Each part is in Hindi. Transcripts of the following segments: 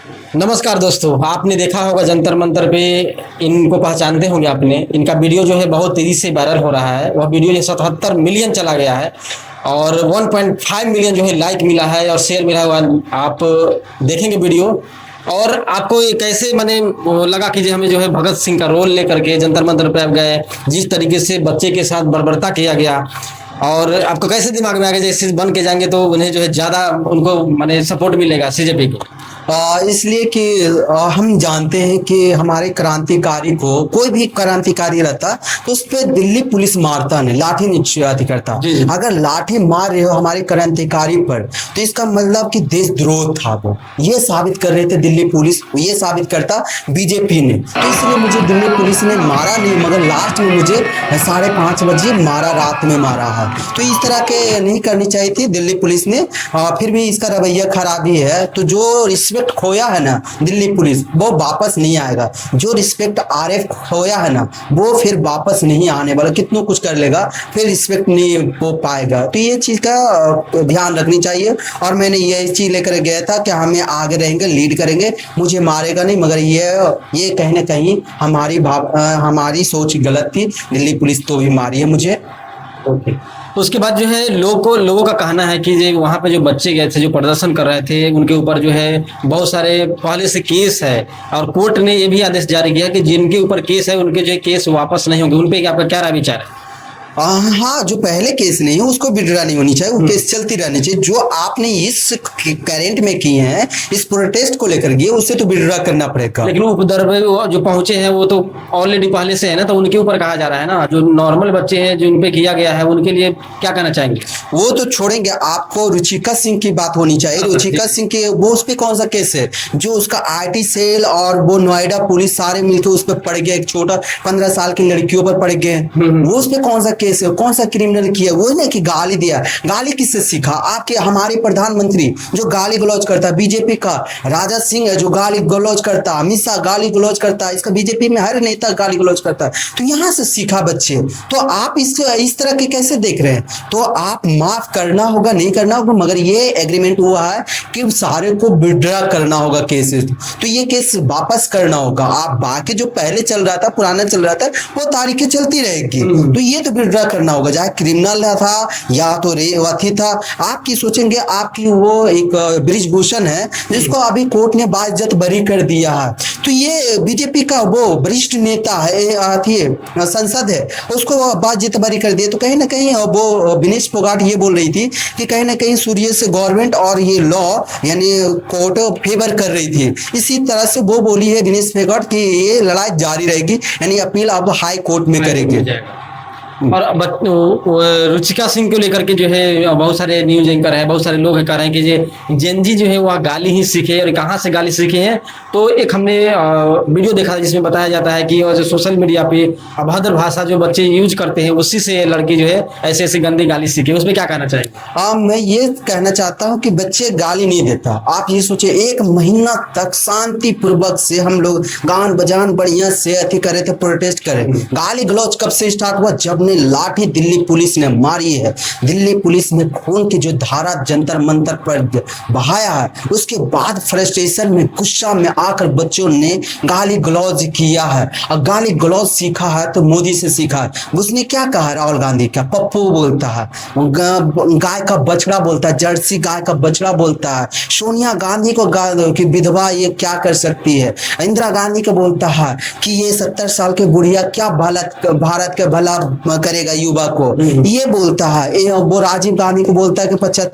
नमस्कार दोस्तों, आपने देखा होगा जंतर मंतर पे। इनको पहचानते होंगे आपने। इनका वीडियो जो है बहुत तेजी से वायरल हो रहा है। वह वीडियो जो 77 मिलियन चला गया है और 1.5 मिलियन जो है लाइक मिला है और शेयर मिला हुआ। आप देखेंगे वीडियो और आपको ये कैसे मैंने वो लगा कि जो हमें जो है भगत सिंह का रोल लेकर के जंतर मंतर पे आप गए, जिस तरीके से बच्चे के साथ बर्बरता किया गया और आपको कैसे दिमाग में आ गया जैसे बन के जाएंगे तो उन्हें जो है ज्यादा उनको माने सपोर्ट मिलेगा सीजेपी को। इसलिए कि हम जानते हैं कि हमारे क्रांतिकारी को कोई भी क्रांतिकारी रहता तो उस पर दिल्ली पुलिस मारता नहीं, लाठी नहीं करता। जी जी। अगर लाठी मार रहे हो हमारे क्रांतिकारी पर तो इसका मतलब कि देशद्रोह था। वो ये साबित कर रहे थे दिल्ली पुलिस, ये साबित करता बीजेपी ने। तो इसलिए मुझे दिल्ली पुलिस ने मारा नहीं, मगर लास्ट में मुझे 5:30 बजे मारा, रात में मारा है। तो इस तरह के नहीं करनी चाहिए थी दिल्ली पुलिस ने। फिर भी इसका रवैया खराबी है। तो जो रिस्पेक्ट खोया है ना दिल्ली पुलिस, वो वापस नहीं आएगा। जो रिस्पेक्ट आरएफ खोया है ना वो फिर वापस नहीं आने वाला। कितना कुछ कर लेगा फिर रिस्पेक्ट नहीं हो पाएगा। तो ये चीज का ध्यान रखनी चाहिए। और मैंने ये चीज लेकर गया था कि हमें आगे रहेंगे, लीड करेंगे, मुझे मारेगा नहीं। मगर ये कहीं ना कहीं हमारी सोच गलत थी। दिल्ली पुलिस तो भी मारी है मुझे। ओके। उसके बाद जो है लोगों का कहना है कि जो वहाँ पे जो बच्चे गए थे जो प्रदर्शन कर रहे थे उनके ऊपर जो है बहुत सारे पहले से केस है और कोर्ट ने ये भी आदेश जारी किया कि जिनके ऊपर केस है उनके जो है केस वापस नहीं होंगे। उन पे आपका क्या राय विचार है? हाँ, जो पहले केस नहीं है उसको विड्रा नहीं होनी चाहिए, वो केस चलती रहनी चाहिए। जो आपने इस करेंट में किए हैं, इस प्रोटेस्ट को लेकर किए, उससे तो विड्रा करना पड़ेगा। लेकिन वो जो पहुंचे हैं वो तो ऑलरेडी पहले से है ना, तो उनके ऊपर कहा जा रहा है ना। जो नॉर्मल बच्चे हैं जिन पे किया गया है उनके लिए क्या कहना चाहेंगे? वो तो छोड़ेंगे। आपको रुचिका सिंह की बात होनी चाहिए। रुचिका सिंह के वो उस पर कौन सा केस है? जो उसका आईटी सेल और वो नोएडा पुलिस सारे मिलकर उस पर पड़ गया। एक छोटा 15 साल की लड़कियों पर पड़ गए। वो उस पर कौन सा केस है? कौन सा क्रिमिनल किया? वो नहीं कि गाली दिया। गाली किससे सीखा? आपके हमारे प्रधानमंत्री जो गाली गलौज करता है, बीजेपी का राजा सिंह है जो गाली गलौज करता, अमित शाह गाली गलौज करता है, इसका बीजेपी में हर नेता गाली गलौज करता है। तो यहाँ से सीखा बच्चे। तो आप इस तरह के कैसे देख रहे हैं? तो आप माफ करना होगा, नहीं करना होगा, मगर ये एग्रीमेंट हुआ है कि सारे को विड्रा करना होगा केसेस। तो ये केस वापस करना होगा। आप बाकी जो पहले चल रहा था, पुराना चल रहा था, वो तारीखें चलती रहेगी। तो ये तो विड्रा करना होगा, चाहे क्रिमिनल था या तो रेवती था। आपकी सोचेंगे आपकी वो एक ब्रिजभूषण है जिसको अभी कोर्ट ने बाइज्जत बरी कर दिया है। तो ये बीजेपी का वो वरिष्ठ नेता है, संसद है, उसको बाइज्जत बरी कर दिया। तो कहीं ना कहीं वो विनेश फोगाट ये बोल रही थी कि कहीं ना कहीं सूर्य से गवर्नमेंट और ये लॉ यानी कोर्ट फेवर कर रही थी। इसी तरह से वो बोली है विनेश फोगाट कि ये लड़ाई जारी रहेगी, यानी अपील अब हाई कोर्ट में करेंगे। और रुचिका सिंह को लेकर के जो है बहुत सारे न्यूज एंकर है, बहुत सारे लोग कह रहे हैं कि ये जेनजी जो है वह गाली ही सीखे और कहाँ से गाली सीखे हैं। तो एक हमने वीडियो देखा जिसमें बताया जाता है कि जो सोशल मीडिया पे अभद्र भाषा जो बच्चे यूज करते हैं उसी से लड़की जो है ऐसे ऐसी गंदी गाली सीखे। उसमें क्या कहना चाहिए? मैं ये कहना चाहता हूँ कि बच्चे गाली नहीं देता। आप ये सोचिए, 1 महीना तक शांति पूर्वक से हम लोग गान बजान बढ़िया से अति करे थे, प्रोटेस्ट करे। गाली गलौज कब से स्टार्ट हुआ? जब ने लाठी दिल्ली पुलिस ने मारी है। दिल्ली पुलिस ने खून की जो धारा जंतर मंतर पर बहाया है, उसके बाद फ्रस्ट्रेशन में, गुस्सा में आकर बच्चों ने गाली गलौज किया है। और गाली गलौज सीखा है तो मोदी से सीखा है। उसने क्या कहा? राहुल गांधी का पप्पू बोलता है, गाय का बछड़ा बोलता है, जर्सी गाय का बछड़ा बोलता है। सोनिया गांधी को कि विधवा ये क्या कर सकती है। इंदिरा गांधी को बोलता है कि ये 70 साल के बुढ़िया क्या भारत के भला करेगा युवा को, ये बोलता है। वो राजीव गांधी को बोलता है कि 50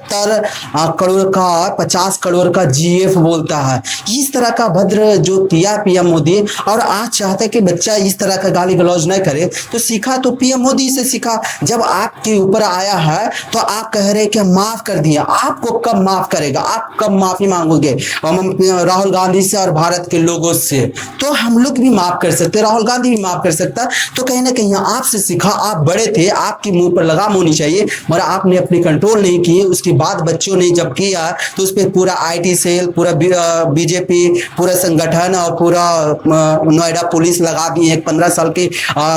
करोड़ का जीएफ बोलता है। इस तरह का भद्र जो किया पीएम मोदी, और आज चाहता है कि बच्चा इस तरह का गाली गलौज न करे। तो सीखा तो पीएम मोदी से सीखा। जब आपके ऊपर आया है तो आप कह रहे कि माफ कर दिया। आपको कब माफ करेगा? आप कब माफी मांगोगे? राहुल गांधी से और भारत के लोगों से। तो हम लोग भी माफ कर सकते, राहुल गांधी भी माफ कर सकता। तो कहीं ना कहीं आपसे सीखा, आप बड़े थे, आपके मुंह पर लगाम होनी चाहिए, मगर आपने अपनी कंट्रोल नहीं की। उसके बाद बच्चों ने जब किया तो उस पर पूरा आईटी सेल, पूरा बीजेपी, पूरा संगठन और पूरा नोएडा पुलिस लगा दी है 15 साल की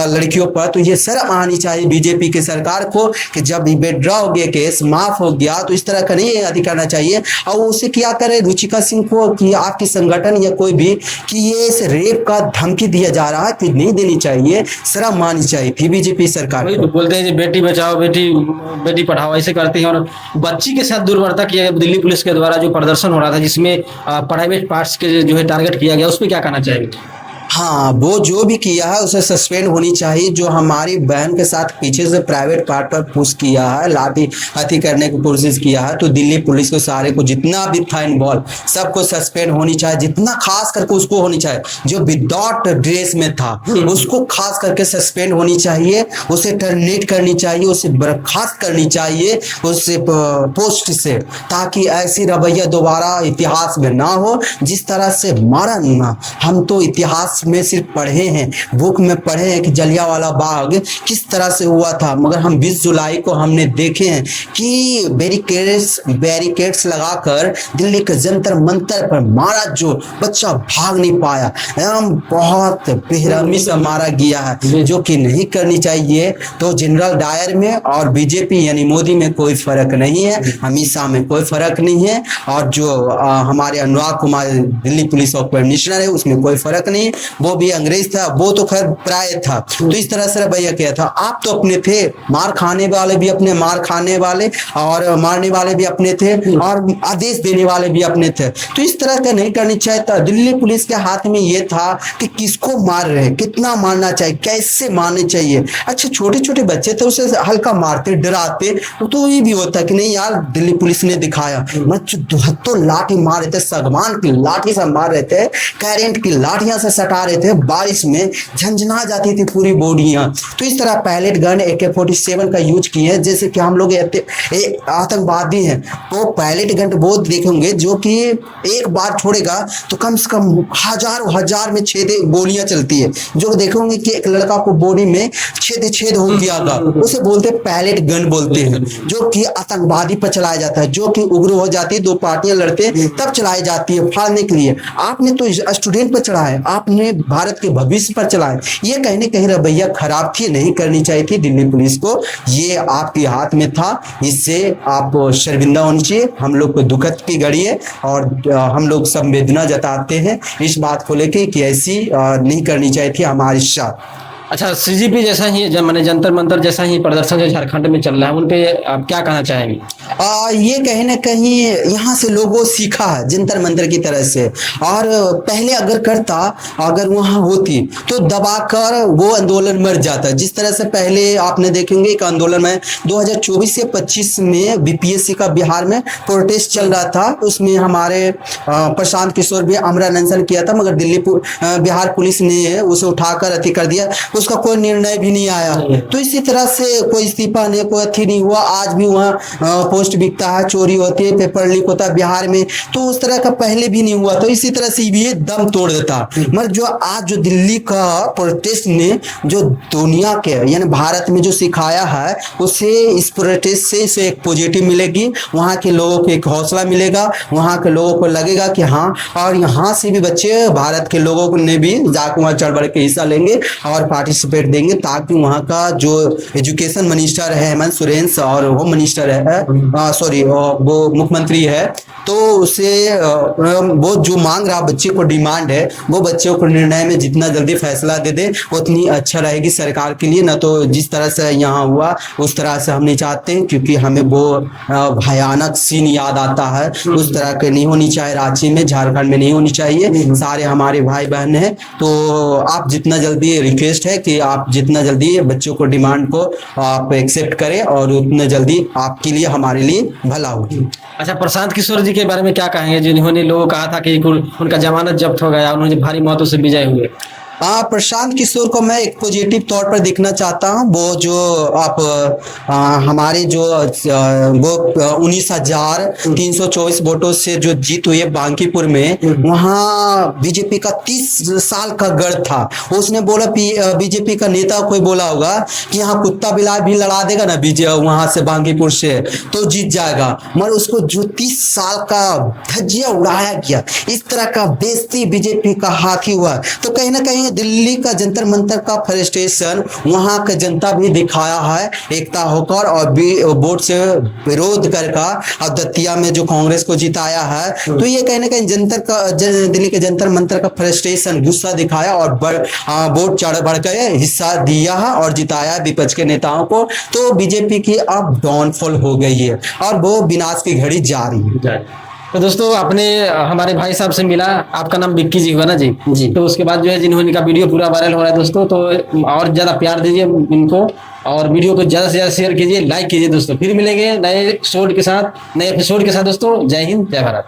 लड़कियों पर। तो ये शर्म आनी चाहिए बीजेपी की सरकार को कि जब विड्रॉ हो गया, केस माफ हो गया, तो इस तरह का नहीं अधिकार करना चाहिए। और उसे क्या करे रुचिका सिंह को कि आपकी संगठन या कोई भी कि ये इस रेप का धमकी दिया जा रहा है कि नहीं देनी चाहिए, शर्म माननी चाहिए थी बीजेपी सरकार वही को। तो बोलते हैं जी, बेटी बचाओ बेटी बेटी पढ़ाओ ऐसे करते हैं, और बच्ची के साथ दुर्व्यवहार किया गया दिल्ली पुलिस के द्वारा जो प्रदर्शन हो रहा था जिसमें प्राइवेट पार्ट्स के जो है टारगेट किया गया, उस पर क्या कहना चाहिए? हाँ, वो जो भी किया है उसे सस्पेंड होनी चाहिए। जो हमारी बहन के साथ पीछे से प्राइवेट पार्ट पर पुश किया है, लाठी हथी करने की कोशिश किया है, तो दिल्ली पुलिस को सारे को जितना भी था इन्वॉल्व सबको सस्पेंड होनी चाहिए। जितना खास करके उसको होनी चाहिए जो विदाउट ड्रेस में था उसको खास करके सस्पेंड होनी चाहिए, उसे टर्मिनेट करनी चाहिए, उसे बर्खास्त करनी चाहिए उससे पोस्ट से, ताकि ऐसी रवैया दोबारा इतिहास में ना हो। जिस तरह से मारा ना, हम तो इतिहास में सिर्फ पढ़े हैं, बुक में पढ़े हैं कि जलियांवाला बाग किस तरह से हुआ था, मगर हम 20 जुलाई को हमने देखे हैं कि बैरिकेड्स लगाकर दिल्ली के जंतर मंतर पर मारा, जो बच्चा भाग नहीं पाया, बहुत बेरहमी से मारा गया है, जो कि नहीं करनी चाहिए। तो जनरल डायर में और बीजेपी यानी मोदी में कोई फर्क नहीं है, अमित शाह में कोई फर्क नहीं है, और जो हमारे Anurag Kumar Delhi police of commissioner है उसमें कोई फर्क नहीं, वो भी अंग्रेज था, वो तो खैर प्राय था। तो इस तरह से रवैया किया था। आप तो अपने थे, मार खाने वाले भी अपने, मार खाने वाले और मारने वाले भी अपने थे, और आदेश देने वाले भी अपने थे। तो इस तरह का नहीं करनी चाहिए था। दिल्ली पुलिस के हाथ में ये था कि किसको मार रहे, कितना मारना चाहिए, कैसे मारने चाहिए। अच्छा, छोटे छोटे बच्चे थे उसे हल्का मारते डराते, तो ये भी होता कि नहीं यार दिल्ली पुलिस ने दिखाया, तो लाठी मार रहे थे, सगमान की लाठी से मार रहे थे, करेंट की लाठियां से सटा रहे थे, बारिश में झंझना जाती थी पूरी बॉडियां। तो इस तरह पैलेट गन AK-47 का यूज किए हैं। जैसे कि हम लोग आतंकवादी हैं, वो पैलेट गन वो देखेंगे जो कि एक बार छोड़ेगा तो कम से कम हजार में छेदे गोलियां चलती है। जो देखेंगे कि एक लड़का को बॉडी में छेद हो गया था, उसे बोलते पैलेट गन बोलते हैं, जो कि आतंकवादी पर चलाया जाता है, जो कि उग्र हो जाती है, दो पार्टियां लड़ते तब चलाई जाती है फाड़ने के लिए। आपने तो स्टूडेंट पर चढ़ाया, आपने भारत के भविष्य पर चलाए। ये कहीं कहीं रवैया खराब थी, नहीं करनी चाहिए थी दिल्ली पुलिस को। ये आपके हाथ में था, इससे आप शर्मिंदा होनी चाहिए। हम लोग को दुखद की घड़ी है और हम लोग संवेदना जताते हैं इस बात को लेके कि ऐसी नहीं करनी चाहिए थी हमारे साथ। अच्छा, CGP जैसा ही मैंने जंतर मंतर जैसा ही प्रदर्शन जो झारखंड में चल रहा है, उन पे आप क्या कहना चाहेंगे? ये कहीं ना कहीं यहाँ से लोगों सीखा है जंतर मंतर की तरह से, और पहले अगर वहाँ होती तो दबाकर वो आंदोलन मर जाता। जिस तरह से पहले आपने देखेंगे एक आंदोलन में 2024 से 25 में BPSC का बिहार में प्रोटेस्ट चल रहा था, उसमें हमारे प्रशांत किशोर भी आमरण अनशन किया था, मगर बिहार पुलिस ने उसे उठाकर अति कर दिया, उसका कोई निर्णय भी नहीं आया। तो इसी तरह से कोई इस्तीफा नहीं, कोई अथी नहीं हुआ। आज भी वहाँ पोस्ट बिकता है, चोरी होती है, पेपर लीक होता है बिहार में, तो उस तरह का पहले भी नहीं हुआ। तो इसी तरह से ये दम तोड़ देता। मगर जो आज जो दिल्ली का प्रोटेस्ट ने जो दुनिया के यानी भारत में जो सिखाया है, उसे इस प्रोटेस्ट से इसे एक पॉजिटिव मिलेगी, वहाँ के लोगों को एक हौसला मिलेगा, वहाँ के लोगों को लगेगा कि हाँ, और यहाँ से भी बच्चे भारत के लोगों ने भी जाकर वहाँ चढ़ बढ़ के हिस्सा लेंगे और पार्टिसिपेट देंगे, ताकि वहाँ का जो एजुकेशन मिनिस्टर है हेमंत सोरेन और होम मिनिस्टर है वो मुख्यमंत्री है, तो उसे वो जो मांग रहा बच्चे को डिमांड है, वो बच्चों को निर्णय में जितना जल्दी फैसला दे दे उतनी अच्छा रहेगी सरकार के लिए। ना तो जिस तरह से यहाँ हुआ उस तरह से हम नहीं चाहते, क्योंकि हमें वो भयानक सीन याद आता है। उस तरह के नहीं होनी चाहिए, रांची में झारखंड में नहीं होनी चाहिए। सारे हमारे भाई बहन हैं, तो आप जितना जल्दी रिक्वेस्ट है कि आप जितना जल्दी बच्चों को डिमांड को आप एक्सेप्ट करें और उतना जल्दी आपके लिए हमारे लिए भला होगी। अच्छा, प्रशांत किशोर जी के बारे में क्या कहेंगे, जिन्होंने लोगों कहा था कि उनका जमानत जब्त हो गया, उन्होंने भारी मौतों से विजय हुए? प्रशांत किशोर को मैं एक पॉजिटिव तौर पर देखना चाहता हूँ। वो जो आप हमारे जो वो 19,324 वोटों से जो जीत हुई है बांकीपुर में, वहाँ बीजेपी का 30 साल का गढ़ था। उसने बोला बीजेपी का नेता कोई बोला होगा कि यहाँ कुत्ता बिलाय भी लड़ा देगा ना वहां से बांकीपुर से तो जीत जाएगा, मगर उसको जो 30 साल का धज्जिया उड़ाया गया, इस तरह का बेइज्जती बीजेपी का हाथी हुआ। तो कहीं ना कहीं दिल्ली का जंतर मंतर का फ्रस्ट्रेशन वहां का जनता भी दिखाया है एकता होकर, और वोट से विरोध करके और दतिया में जो कांग्रेस को जिताया है। तो ये कहीं ना कहीं दिल्ली के जंतर मंतर का फ्रस्ट्रेशन, गुस्सा दिखाया और वोट चढ़ बढ़ के हिस्सा दिया है और जिताया विपक्ष के नेताओं को। तो बीजेपी की अब डाउनफॉल हो गई है और वो विनाश की घड़ी जा रही है। तो दोस्तों आपने हमारे भाई साहब से मिला, आपका नाम विक्की जी हुआ ना जी? जी। तो उसके बाद जो है जिन्होंने इनका वीडियो पूरा वायरल हो रहा है दोस्तों, तो और ज़्यादा प्यार दीजिए इनको और वीडियो को ज़्यादा से ज़्यादा शेयर कीजिए, लाइक कीजिए दोस्तों। फिर मिलेंगे नए एपिसोड के साथ दोस्तों। जय हिंद, जय भारत।